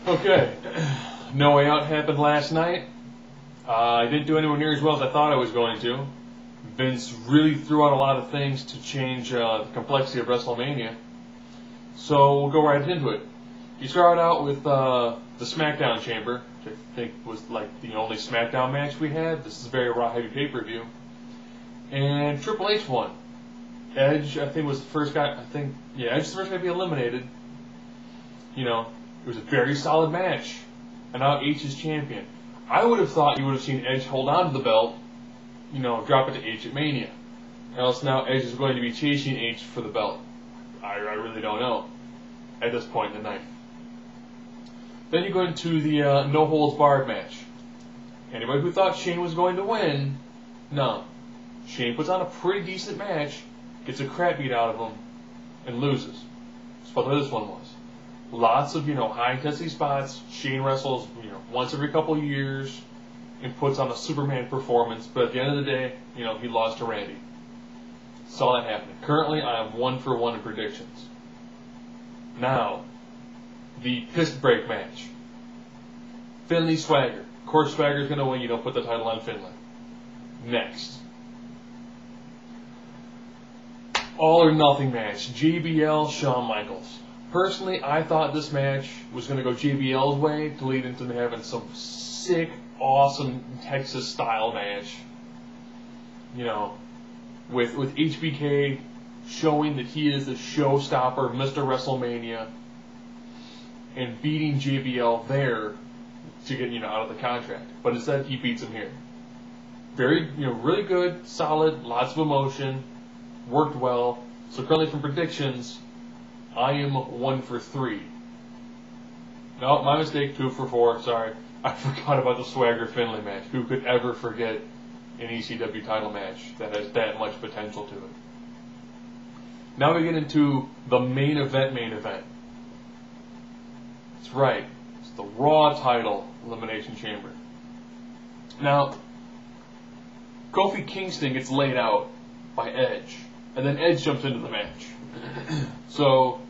Okay, No Way Out happened last night. I didn't do anywhere near as well as I thought I was going to. Vince really threw out a lot of things to change the complexity of WrestleMania. So we'll go right into it. You start out with the SmackDown Chamber, which I think was like the only SmackDown match we had. This is a very Raw heavy pay-per-view. And Triple H won. Edge, I think, was the first guy. Edge was the first guy to be eliminated. You know, it was a very solid match. And now H is champion. I would have thought you would have seen Edge hold on to the belt, drop it to H at Mania. Else now Edge is going to be chasing H for the belt. I really don't know at this point in the night. Then you go into the No Holds Barred match. Anybody who thought Shane was going to win, no. Shane puts on a pretty decent match, gets a crap beat out of him, and loses. That's what this one was. Lots of, high intensity spots. Shane wrestles, once every couple of years and puts on a Superman performance, but at the end of the day, he lost to Randy. Saw that happening. Currently, I am 1-for-1 in predictions. Now, the piss break match. Finlay Swagger. Of course, Swagger's going to win. You don't put the title on Finlay. Next. All or nothing match. JBL, Shawn Michaels. Personally, I thought this match was going to go JBL's way to lead into having some sick, awesome Texas-style match. With HBK showing that he is the showstopper, Mr. WrestleMania, and beating JBL there to get out of the contract. But instead, he beats him here. Very, really good, solid, lots of emotion, worked well. So currently from predictions, I am 1-for-3. No, my mistake, 2-for-4, sorry. I forgot about the Swagger Finlay match. Who could ever forget an ECW title match that has that much potential to it? Now we get into the main event. That's right. It's the Raw title Elimination Chamber. Now, Kofi Kingston gets laid out by Edge, and then Edge jumps into the match. So,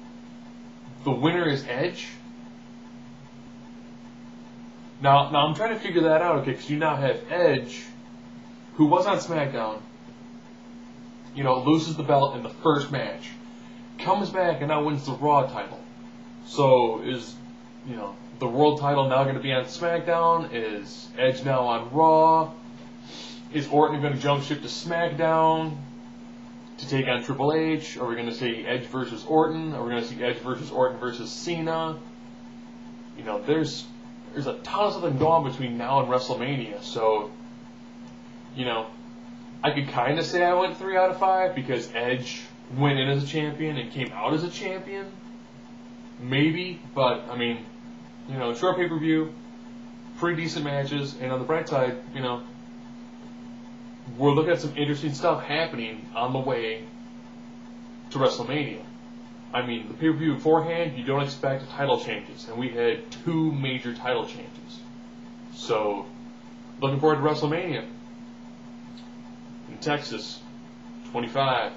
the winner is Edge? Now I'm trying to figure that out, okay, because you now have Edge, who was on SmackDown, loses the belt in the first match, comes back and now wins the Raw title. So, is, the world title now going to be on SmackDown? Is Edge now on Raw? Is Orton going to jump ship to SmackDown to take on Triple H? Are we going to see Edge versus Orton? Are we going to see Edge versus Orton versus Cena? There's a ton of something going on between now and WrestleMania. So, I could kind of say I went 3 out of 5 because Edge went in as a champion and came out as a champion. Maybe, but, short pay-per-view, pretty decent matches, and on the bright side, we're looking at some interesting stuff happening on the way to WrestleMania. The pay-per-view beforehand, you don't expect title changes, and we had 2 major title changes. So, looking forward to WrestleMania in Texas, 25.